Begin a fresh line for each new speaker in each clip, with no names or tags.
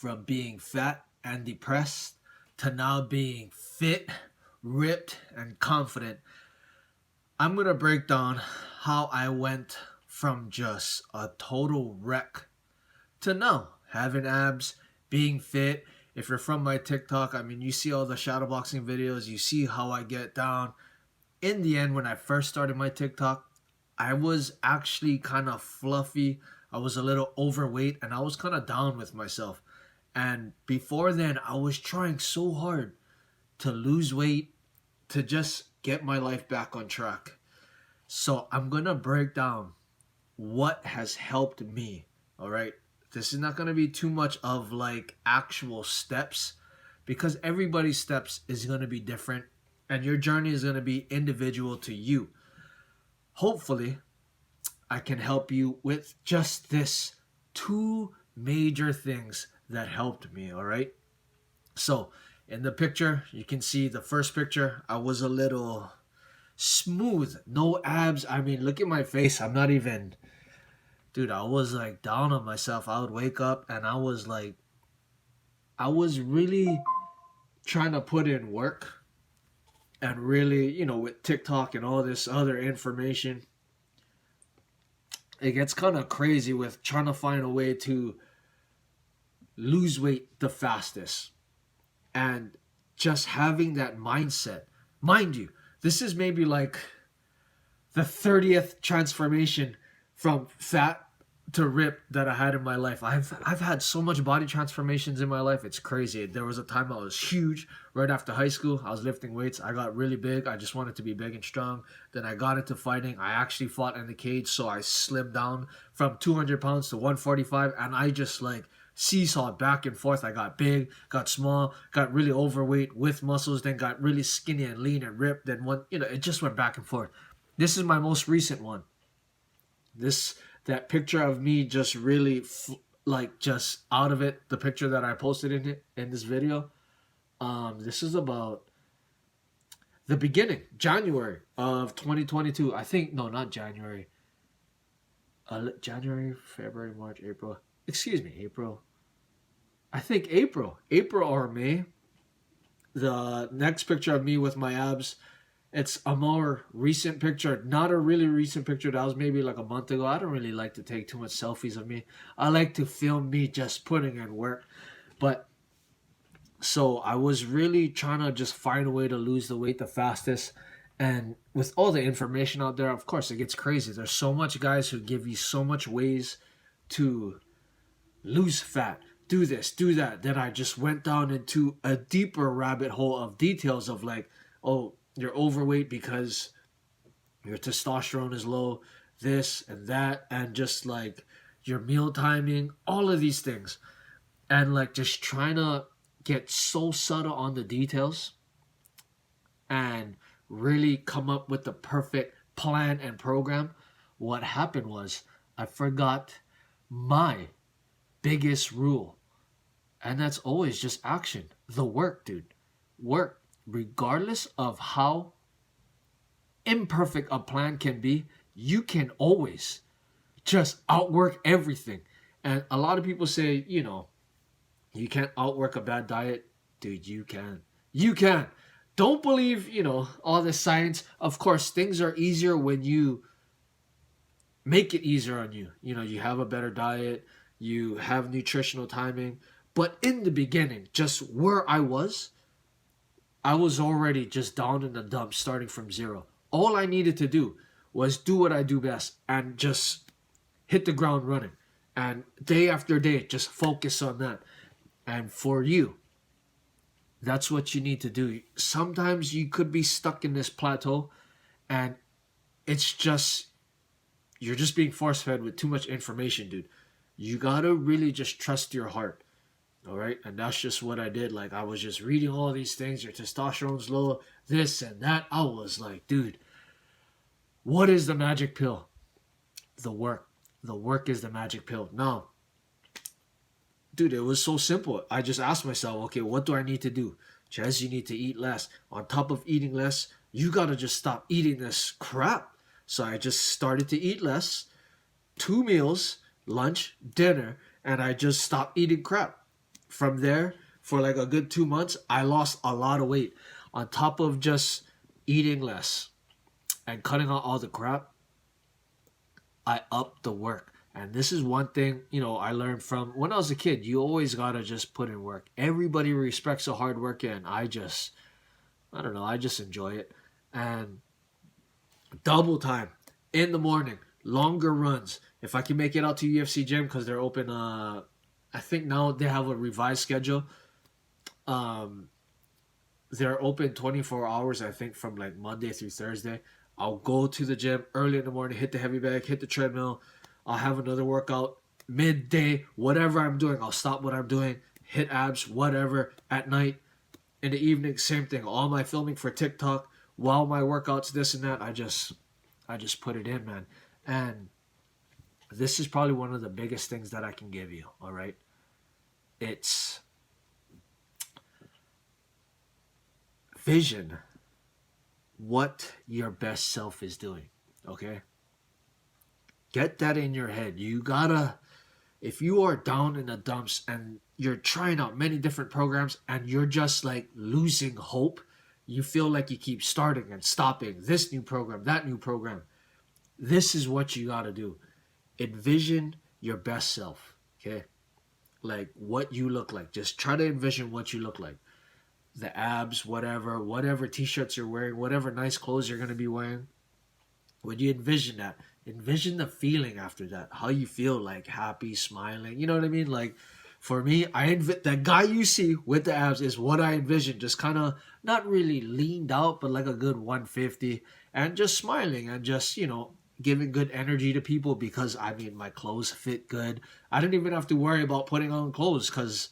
from being fat and depressed to now being fit, ripped, and confident. I'm going to break down how I went from just a total wreck to now having abs, being fit. If you're from my TikTok, I mean, you see all the shadowboxing videos, you see how I get down. In the end, when I first started my TikTok, I was actually kind of fluffy. I was a little overweight and I was kind of down with myself. And before then, I was trying so hard to lose weight, to just get my life back on track. So I'm going to break down what has helped me. All right. This is not going to be too much of like actual steps because everybody's steps is going to be different and your journey is going to be individual to you. Hopefully, I can help you with just this two major things that helped me, all right? So, in the picture, you can see the first picture, I was a little smooth, no abs. I mean, look at my face. I'm not even, dude, I was like down on myself. I would wake up and I was like, I was really trying to put in work and really, with TikTok and all this other information, it gets kind of crazy with trying to find a way to lose weight the fastest and just having that mindset. Mind you, this is maybe like the 30th transformation from fat to rip that I had in my life. I've had so much body transformations in my life. It's crazy. There was a time I was huge right after high school. I was lifting weights. I got really big. I just wanted to be big and strong. Then I got into fighting. I actually fought in the cage, so I slimmed down from 200 pounds to 145, and I just like seesawed back and forth. I got big, got small, got really overweight with muscles, then got really skinny and lean and ripped. Then it just went back and forth. This is my most recent one. That picture of me just really just out of it, the picture that I posted in this video, this is about the beginning, January of 2022. I think, no, not January. January, February, March, April. Excuse me, April. I think April or May. The next picture of me with my abs, it's a more recent picture, not a really recent picture. That was maybe like a month ago. I don't really like to take too much selfies of me. I like to film me just putting in work. But so I was really trying to just find a way to lose the weight the fastest. And with all the information out there, of course, it gets crazy. There's so much guys who give you so much ways to lose fat. Do this, do that. Then I just went down into a deeper rabbit hole of details of like, oh, you're overweight because your testosterone is low, this and that, and just like your meal timing, all of these things. And like just trying to get so subtle on the details and really come up with the perfect plan and program. What happened was I forgot my biggest rule. And that's always just action. The work, dude. Work. Regardless of how imperfect a plan can be, you can always just outwork everything. And a lot of people say, you can't outwork a bad diet. Dude, you can. You can. Don't believe, all this science. Of course, things are easier when you make it easier on you. You have a better diet. You have nutritional timing. But in the beginning, just where I was already just down in the dumps, starting from zero. All I needed to do was do what I do best and just hit the ground running. And day after day, just focus on that. And for you, that's what you need to do. Sometimes you could be stuck in this plateau and it's just, you're just being force-fed with too much information, dude. You gotta really just trust your heart. All right. And that's just what I did. Like, I was just reading all these things. Your testosterone's low, this and that. I was like, dude, what is the magic pill? The work. The work is the magic pill. Now, dude, it was so simple. I just asked myself, okay, what do I need to do? Jez, you need to eat less. On top of eating less, you got to just stop eating this crap. So I just started to eat less. 2 meals, lunch, dinner, and I just stopped eating crap. from there, for like a good 2 months, I lost a lot of weight. On top of just eating less and cutting out all the crap, I upped the work. And this is one thing, I learned from when I was a kid. You always gotta just put in work. Everybody respects a hard worker, and I don't know, I just enjoy it. And double time in the morning, longer runs. If I can make it out to UFC gym because they're open, I think now they have a revised schedule. Um, they're open 24 hours, I think, from like Monday through Thursday. I'll go to the gym early in the morning, hit the heavy bag, hit the treadmill. I'll have another workout midday, whatever I'm doing. I'll stop what I'm doing, hit abs, whatever. At night, in the evening, same thing. All my filming for TikTok, while my workouts, this and that, I just put it in, man. And this is probably one of the biggest things that I can give you, all right? It's vision what your best self is doing, okay? Get that in your head. You gotta, if you are down in the dumps and you're trying out many different programs and you're just like losing hope, you feel like you keep starting and stopping this new program, that new program. This is what you gotta do. Envision your best self, okay? Like what you look like. Just try to envision what you look like. The abs, whatever t-shirts you're wearing, whatever nice clothes you're going to be wearing. When you envision that, envision the feeling after that. How you feel, like happy, smiling. You know what I mean? Like for me, the guy you see with the abs is what I envision. Just kind of not really leaned out, but like a good 150 and just smiling and just, giving good energy to people because I mean, my clothes fit good. I don't even have to worry about putting on clothes because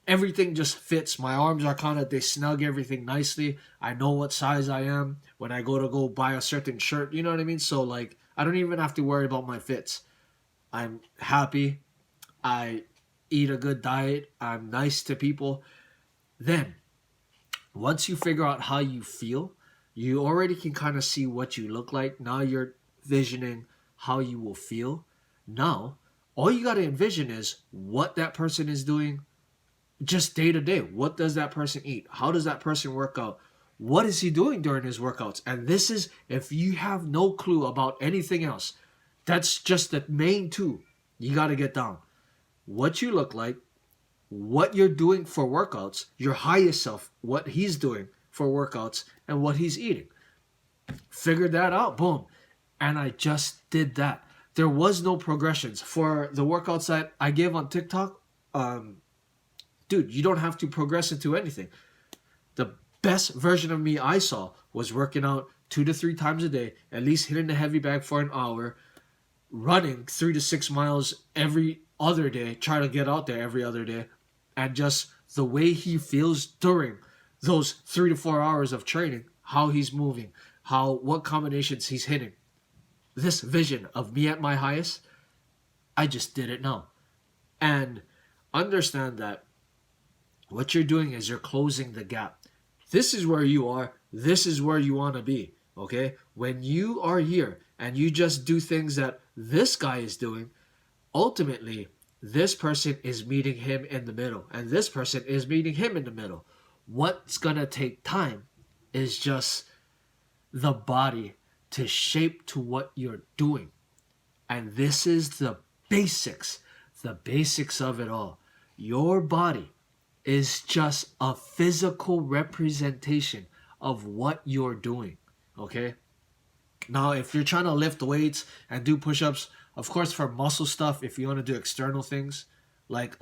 everything just fits. My arms are they snug everything nicely. I know what size I am when I go buy a certain shirt. You know what I mean? So like, I don't even have to worry about my fits. I'm happy. I eat a good diet. I'm nice to people. Then, once you figure out how you feel, you already can kind of see what you look like. Now you're visioning how you will feel. Now, all you got to envision is what that person is doing just day to day. What does that person eat? How does that person work out? What is he doing during his workouts? And this is, if you have no clue about anything else, that's just the main two you got to get down. What you look like, what you're doing for workouts, your highest self, what he's doing for workouts, and what he's eating. Figured that out, boom. And I just did that. There was no progressions. For the workouts that I give on TikTok, dude, you don't have to progress into anything. The best version of me I saw was working out 2 to 3 times a day, at least hitting the heavy bag for an hour, running 3 to 6 miles every other day, try to get out there every other day, and just the way he feels during those 3 to 4 hours of training, how he's moving, what combinations he's hitting. This vision of me at my highest, I just did it now. And understand that what you're doing is you're closing the gap. This is where you are. This is where you want to be. Okay? When you are here and you just do things that this guy is doing, ultimately, this person is meeting him in the middle. And this person is meeting him in the middle. What's going to take time is just the body to shape to what you're doing. And this is the basics of it all. Your body is just a physical representation of what you're doing, okay? Now, if you're trying to lift weights and do push-ups, of course, for muscle stuff, if you want to do external things, like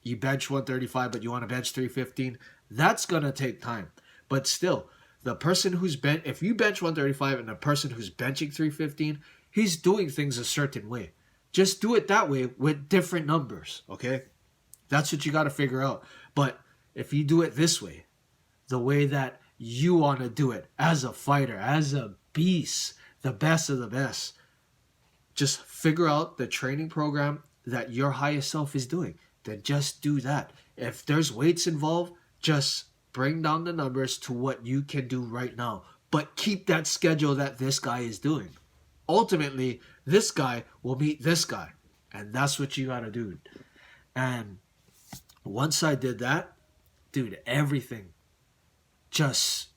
you bench 135, but you want to bench 315, that's going to take time. But still, the person who's if you bench 135 and the person who's benching 315, he's doing things a certain way. Just do it that way with different numbers, okay? That's what you got to figure out. But if you do it this way, the way that you want to do it as a fighter, as a beast, the best of the best, just figure out the training program that your highest self is doing. Then just do that. If there's weights involved, just bring down the numbers to what you can do right now. But keep that schedule that this guy is doing. Ultimately, this guy will meet this guy. And that's what you got to do. And Once I did that, dude, everything just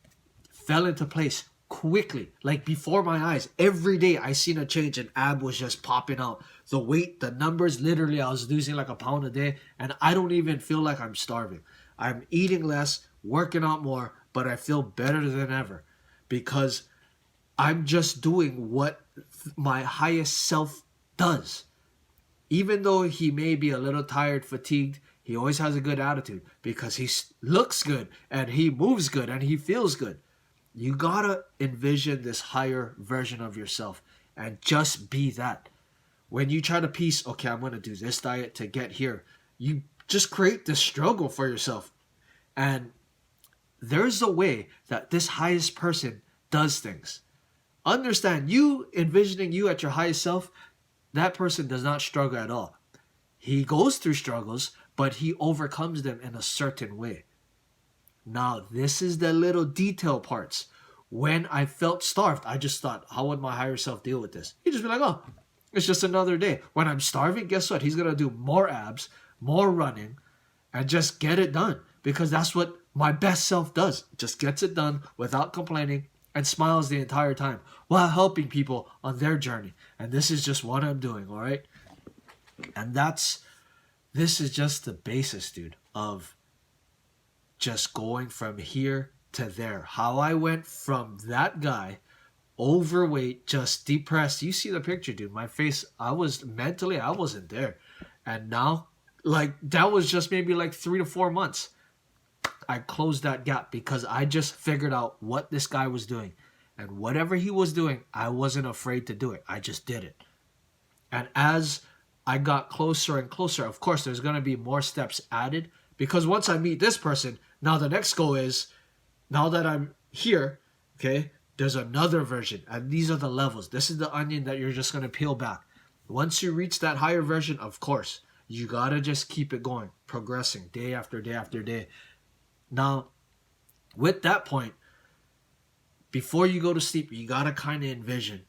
fell into place quickly. Like before my eyes, every day I seen a change and ab was just popping out. The weight, the numbers, literally I was losing like a pound a day and I don't even feel like I'm starving. I'm eating less, working out more, but I feel better than ever because I'm just doing what my highest self does. Even though he may be a little tired, fatigued, he always has a good attitude because he looks good and he moves good and he feels good. You gotta envision this higher version of yourself and just be that. When you try to piece, okay, I'm gonna do this diet to get here, you just create this struggle for yourself. And there's a way that this highest person does things. Understand, you envisioning you at your highest self, that person does not struggle at all. He goes through struggles, but he overcomes them in a certain way. Now, this is the little detail parts. When I felt starved, I just thought, how would my higher self deal with this? He'd just be like, oh, it's just another day. When I'm starving, guess what? He's going to do more abs, more running, and just get it done. Because that's what my best self does. Just gets it done without complaining and smiles the entire time while helping people on their journey. And this is just what I'm doing, all right? And this is just the basis, dude, of just going from here to there. How I went from that guy, overweight, just depressed. You see the picture, dude. My face, I wasn't there. And now, like, that was just maybe like 3 to 4 months. I closed that gap because I just figured out what this guy was doing. And whatever he was doing, I wasn't afraid to do it. I just did it. And as I got closer and closer, of course, there's going to be more steps added. Because once I meet this person, now the next goal is, now that I'm here, okay, there's another version. And these are the levels. This is the onion that you're just going to peel back. Once you reach that higher version, of course, you got to just keep it going, progressing day after day after day. Now, with that point, before you go to sleep, you got to kind of envision,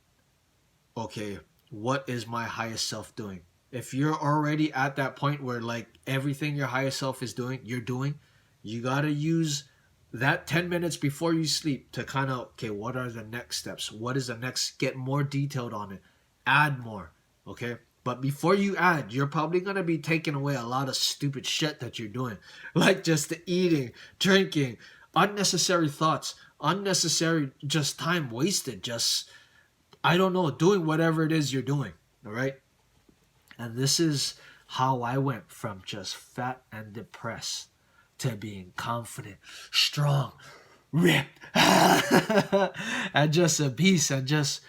okay, what is my highest self doing? If you're already at that point where like everything your highest self is doing, you're doing, you got to use that 10 minutes before you sleep to kind of, okay, what are the next steps? What is the next? Get more detailed on it. Add more, okay? But before you add, you're probably going to be taking away a lot of stupid shit that you're doing. Like just the eating, drinking, unnecessary thoughts, unnecessary just time wasted. Just, I don't know, doing whatever it is you're doing, all right? And this is how I went from just fat and depressed to being confident, strong, ripped, and just a beast, and just,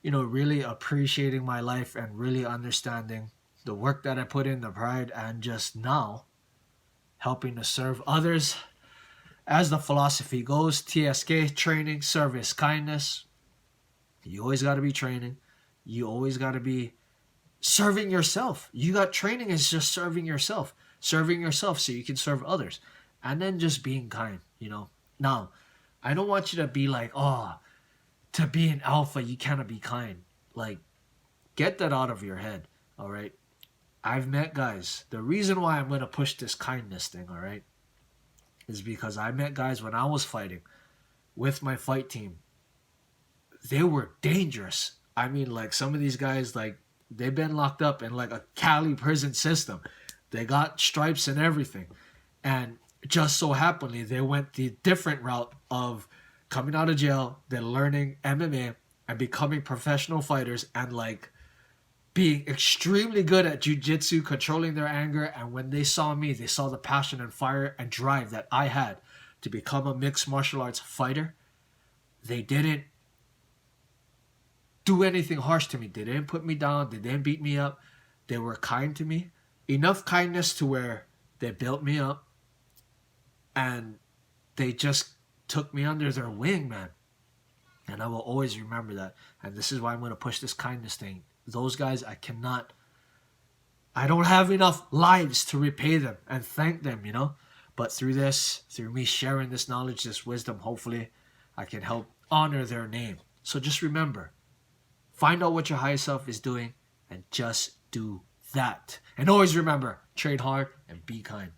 you know, really appreciating my life and really understanding the work that I put in, the pride, and just now helping to serve others. As the philosophy goes, TSK, training, service, kindness. You always got to be training. You always got to be serving yourself. You got training is just serving yourself so you can serve others. And then just being kind, you know. Now, I don't want you to be like, oh, to be an alpha, you cannot be kind. Like, get that out of your head, all right? I've met guys. The reason why I'm going to push this kindness thing, all right, is because I met guys when I was fighting with my fight team. They were dangerous. I mean, like, some of these guys, like, they've been locked up in, like, a Cali prison system. They got stripes and everything. And just so happenly, they went the different route of coming out of jail, then learning MMA and becoming professional fighters and, like, being extremely good at jiu-jitsu, controlling their anger. And when they saw me, they saw the passion and fire and drive that I had to become a mixed martial arts fighter. They didn't do anything harsh to me. They didn't put me down. They didn't beat me up. They were kind to me. Enough kindness to where they built me up. And they just took me under their wing, man. And I will always remember that. And this is why I'm going to push this kindness thing. Those guys, I don't have enough lives to repay them and thank them, you know. But through this, through me sharing this knowledge, this wisdom, hopefully I can help honor their name. So just remember, find out what your higher self is doing and just do that. And always remember, train hard and be kind.